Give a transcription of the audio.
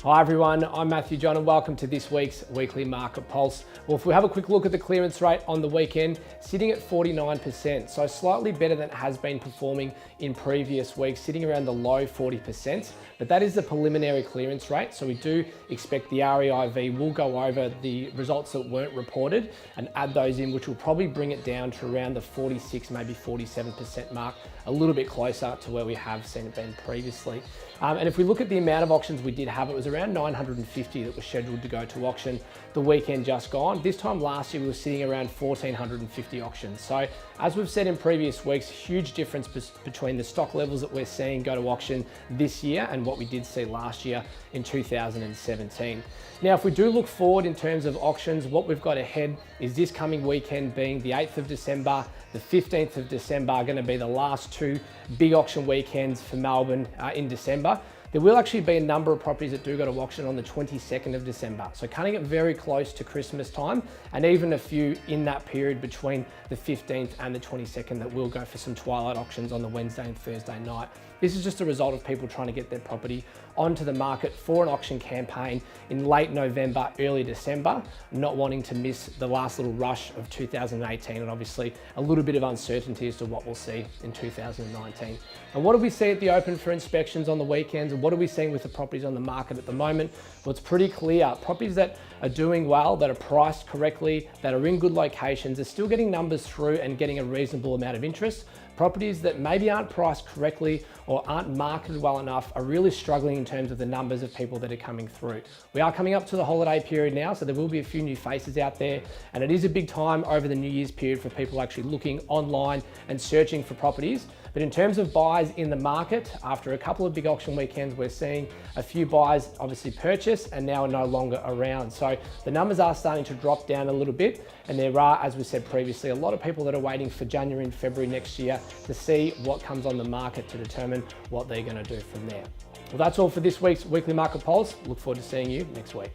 Hi everyone, I'm Matthew John and welcome to this week's Weekly Market Pulse. Well, if we have a quick look at the clearance rate on the weekend, sitting at 49%, so slightly better than it has been performing in previous weeks, sitting around the low 40%, but that is the preliminary clearance rate, so we do expect the REIV will go over the results that weren't reported and add those in, which will probably bring it down to around the 46, maybe 47% mark, a little bit closer to where we have seen it been previously. And if we look at the amount of auctions we did have, it was around 950 that were scheduled to go to auction the weekend just gone. This time last year, we were sitting around 1,450 auctions. So as we've said in previous weeks, huge difference between the stock levels that we're seeing go to auction this year and what we did see last year in 2017. Now, if we do look forward in terms of auctions, what we've got ahead is this coming weekend being the 8th of December, the 15th of December are going to be the last two big auction weekends for Melbourne in December. There will actually be a number of properties that do go to auction on the 22nd of December. So cutting it very close to Christmas time, and even a few in that period between the 15th and the 22nd that will go for some twilight auctions on the Wednesday and Thursday night. This is just a result of people trying to get their property onto the market for an auction campaign in late November, early December, not wanting to miss the last little rush of 2018 and obviously a little bit of uncertainty as to what we'll see in 2019. And what do we see at the open for inspections on the weekends? And what are we seeing with the properties on the market at the moment? Well, it's pretty clear. Properties that are doing well, that are priced correctly, that are in good locations, are still getting numbers through and getting a reasonable amount of interest. Properties that maybe aren't priced correctly or aren't marketed well enough are really struggling in terms of the numbers of people that are coming through. We are coming up to the holiday period now, so there will be a few new faces out there, and it is a big time over the New Year's period for people actually looking online and searching for properties. But in terms of buyers in the market, after a couple of big auction weekends, we're seeing a few buyers obviously purchase and now are no longer around. So the numbers are starting to drop down a little bit. And there are, as we said previously, a lot of people that are waiting for January and February next year to see what comes on the market to determine what they're going to do from there. Well, that's all for this week's Weekly Market Pulse. Look forward to seeing you next week.